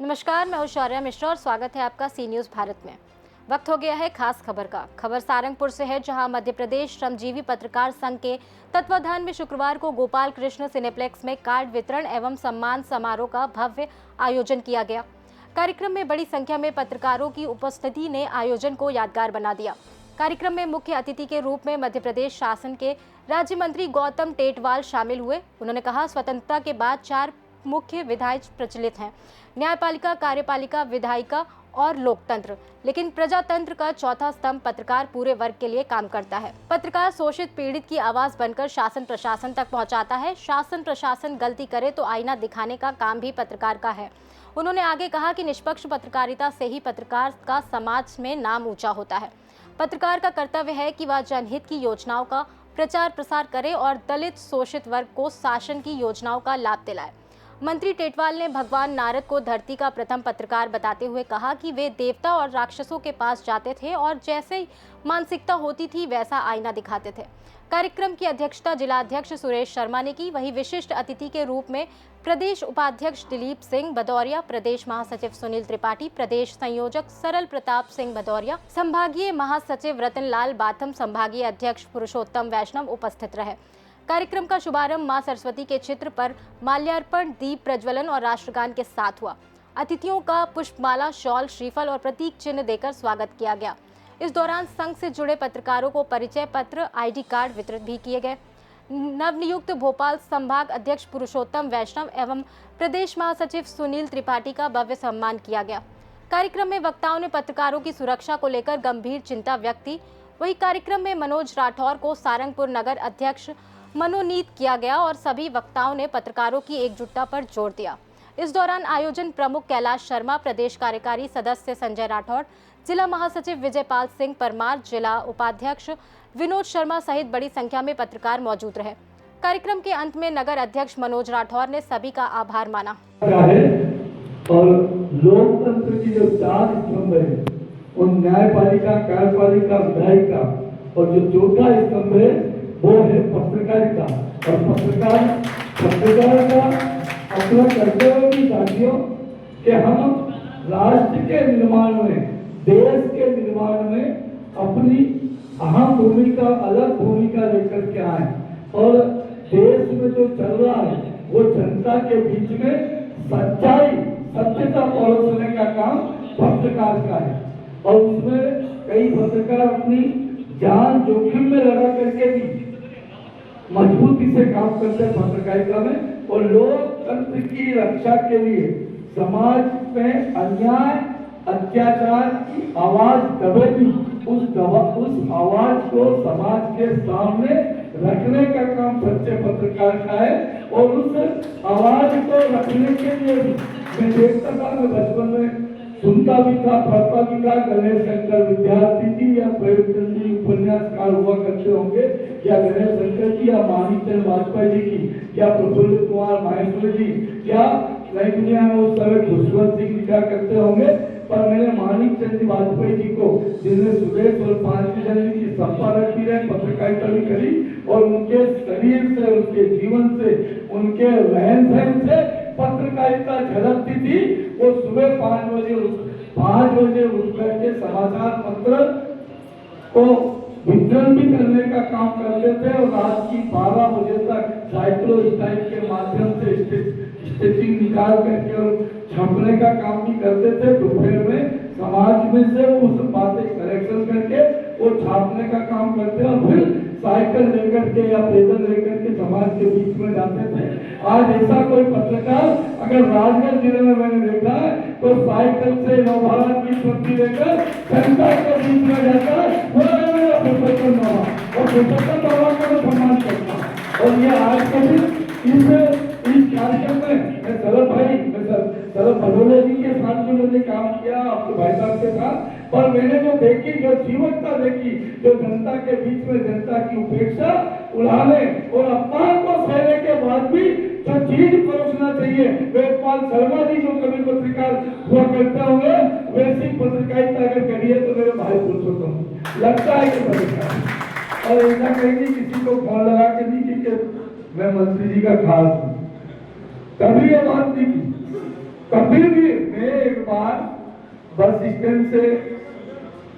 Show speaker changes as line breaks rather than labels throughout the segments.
नमस्कार, मैं हूं शौर्या मिश्रा और स्वागत है आपका सी न्यूज़ भारत में। वक्त हो गया है खास खबर का। खबर सारंगपुर से है, जहां मध्य प्रदेश श्रमजीवी पत्रकार संघ के तत्वाधान में शुक्रवार को गोपाल कृष्ण सिनेप्लेक्स में कार्ड वितरण एवं सम्मान समारोह का भव्य आयोजन किया गया। कार्यक्रम में बड़ी संख्या में पत्रकारों की उपस्थिति ने आयोजन को यादगार बना दिया। कार्यक्रम में मुख्य अतिथि के रूप में मध्य प्रदेश शासन के राज्य मंत्री गौतम टेटवाल शामिल हुए। उन्होंने कहा, स्वतंत्रता के बाद 4 मुख्य विधायी प्रचलित हैं: न्यायपालिका, कार्यपालिका, विधायिका और लोकतंत्र, लेकिन प्रजातंत्र का चौथा स्तंभ पत्रकार पूरे वर्ग के लिए काम करता है। पत्रकार शोषित पीड़ित की आवाज बनकर शासन प्रशासन तक पहुंचाता है। शासन प्रशासन गलती करे तो आईना दिखाने का काम भी पत्रकार का है। उन्होंने आगे कहा कि निष्पक्ष पत्रकारिता से ही पत्रकार का समाज में नाम ऊंचा होता है। पत्रकार का कर्तव्य है कि वह जनहित की योजनाओं का प्रचार प्रसार करे और दलित शोषित वर्ग को शासन की योजनाओं का लाभ दिलाए। मंत्री टेटवाल ने भगवान नारद को धरती का प्रथम पत्रकार बताते हुए कहा कि वे देवता और राक्षसों के पास जाते थे और जैसे मानसिकता होती थी वैसा आईना दिखाते थे। कार्यक्रम की अध्यक्षता जिला अध्यक्ष सुरेश शर्मा ने की। वहीं विशिष्ट अतिथि के रूप में प्रदेश उपाध्यक्ष दिलीप सिंह भदौरिया, प्रदेश महासचिव सुनील त्रिपाठी, प्रदेश संयोजक सरल प्रताप सिंह भदौरिया, संभागीय महासचिव रतन लाल बाथम, संभागीय अध्यक्ष पुरुषोत्तम वैष्णव उपस्थित रहे। कार्यक्रम का शुभारंभ मां सरस्वती के चित्र पर माल्यार्पण, दीप प्रज्वलन और राष्ट्रगान के साथ हुआ। अतिथियों का पुष्पमाला, शॉल, श्रीफल और प्रतीक चिन्ह देकर स्वागत किया गया। इस दौरान संघ से जुड़े पत्रकारों को परिचय पत्र, आईडी कार्ड वितरित भी किए गए। नवनियुक्त भोपाल संभाग अध्यक्ष पुरुषोत्तम वैष्णव एवं प्रदेश महासचिव सुनील त्रिपाठी का भव्य सम्मान किया गया। कार्यक्रम में वक्ताओं ने पत्रकारों की सुरक्षा को लेकर गंभीर चिंता व्यक्त की। वहीं कार्यक्रम में मनोज राठौर को सारंगपुर नगर अध्यक्ष मनोनीत किया गया और सभी वक्ताओं ने पत्रकारों की एकजुटता पर जोर दिया। इस दौरान आयोजन प्रमुख कैलाश शर्मा, प्रदेश कार्यकारी सदस्य संजय राठौर, जिला महासचिव विजयपाल सिंह परमार, जिला उपाध्यक्ष विनोद शर्मा सहित बड़ी संख्या में पत्रकार मौजूद रहे। कार्यक्रम के अंत में नगर अध्यक्ष मनोज राठौर ने सभी का आभार माना।
और लोकतंत्र की जो 4 स्तंभ है, उन न्यायपालिका, कार्यपालिका, विधायिका और जो चौथा स्तंभ है वो है पत्रकारिता। और पत्रकार का अपना कर्तव्य भी साथियों कि हम राष्ट्र के निर्माण में, देश के निर्माण में अपनी अहम भूमिका, अलग भूमिका लेकर के आए और देश में जो चल रहा है वो जनता के बीच में सच्चाई, सत्यता परोसने का काम पत्रकार का है। और उसमें कई पत्रकार अपनी जान जोखिम में लगा करके भी मजबूती से काम करते हैं पत्रकारिता में। और लोकतंत्र की रक्षा के लिए समाज में अन्याय, अत्याचार की आवाज दबेगी, उस आवाज को समाज के सामने रखने का काम सच्चे पत्रकार का है। और उस आवाज को रखने के लिए मैं देखता था, मैं बचपन में सुनता भी था, पढ़ता भी था। गणेश शंकर विद्यार्थी जी या प्रेमचंद जी उपन्यासकार हुआ करते होंगे, या गणेश शंकर जी या माणिकचंद वाजपेयी जी की, या प्रफुल्ल कुमार माहेश्वरी जी, या नई दुनिया में उस समय खुशवंत सिंह लिखा करते होंगे। पर मैंने माणिकचंद वाजपेयी जी को, जिन्हें सुदेश और 5 जन की संपादक भी रहे, पत्रकारिता भी करी, और उनके शरीर से, उनके जीवन से, उनके रहन सहन से पत्रकारिता झलकती थी। वो सुबह 5 बजे उठ करके समाचार पत्र को वितरण भी करने का काम करते थे और रात की 12 बजे तक साइक्लो स्टाइल के माध्यम से स्टिचिंग निकाल करके और छापने का काम भी करते थे। दोपहर में समाज में से उस बातें करेक्शन करके वो छापने का काम करते और फिर साइकिल लेकर के या पैदल लेकर के समाज के बीच में जाते थे। आज ऐसा कोई पत्रकार अगर राजगढ़ जिले में मैंने देखा है तो साइकिल से नवभारत की पत्ती लेकर जनता के बीच में जाता है, और प्रोफेसर बाबा का तो सम्मान करता है। और ये आज के दिन इस कार्यक्रम में मैं सरल भदौरिया जी के साथ भी मैंने काम किया, आपके भाई साहब के साथ। पर मैंने जो देखी, जो जीवंतता देखी, जो जनता के बीच में जनता की उपेक्षा, उड़ाने और अपमान को सहने के बाद भी जो चीज परोसना चाहिए, वेदपाल शर्मा जी जो कभी पत्रकार हुआ करते होंगे, वैसी पत्रकारिता अगर करिए तो मेरे भाई पुरुषोत्तम लगता है कि पत्रकार और ऐसा कहीं नहीं किसी को फोन लगा के नहीं कि मैं मंत्री जी का खास हूँ, कभी ये बात नहीं की। कभी भी मैं एक बार बस स्टैंड से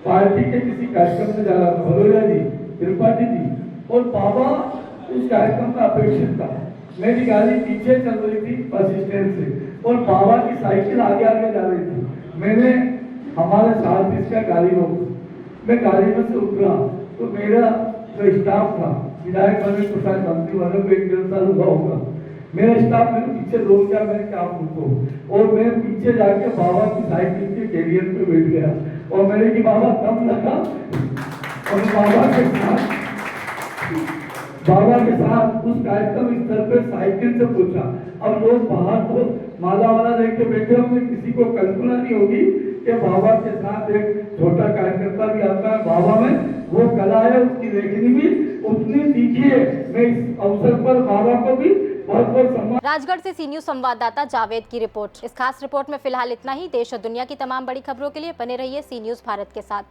पार्टी के किसी कार्यक्रम में जा रहा था, भलोरिया जी, त्रिपाठी जी, और बाबा उस कार्यक्रम में अपेक्षित था। मेरी गाड़ी पीछे चल रही थी बस स्टैंड से और बाबा की साइकिल आगे आगे जा रही थी। मैंने हमारे साथ इसका गाड़ी रोकी, मैं गाड़ी में से उतरा तो मेरा जो स्टाफ था, विधायक बने प्रसाद मंत्री बने को 1-1.5 साल हुआ होगा, मेरा स्टाफ मेरे पीछे रोक गया, मैंने क्या पूछो, और मैं पीछे जाके बाबा की साइकिल के कैरियर पे बैठ गया और मैंने कि बाबा दम लगा और बाबा के साथ उस कार्यक्रम स्थल पे साइकिल से पूछा। अब लोग बाहर तो माला वाला लेके बैठे होंगे, किसी को कल्पना नहीं होगी कि बाबा के साथ एक छोटा कार्यकर्ता भी आता है। बाबा में वो कला है, उसकी लेखनी भी उतनी तीखी है। मैं इस अवसर पर बाबा को भी बहुत बहुत सम्मान।
राजगढ़ से सी न्यूज संवाददाता जावेद की रिपोर्ट। इस खास रिपोर्ट में फिलहाल इतना ही। देश और दुनिया की तमाम बड़ी खबरों के लिए बने रहिए सी न्यूज भारत के साथ।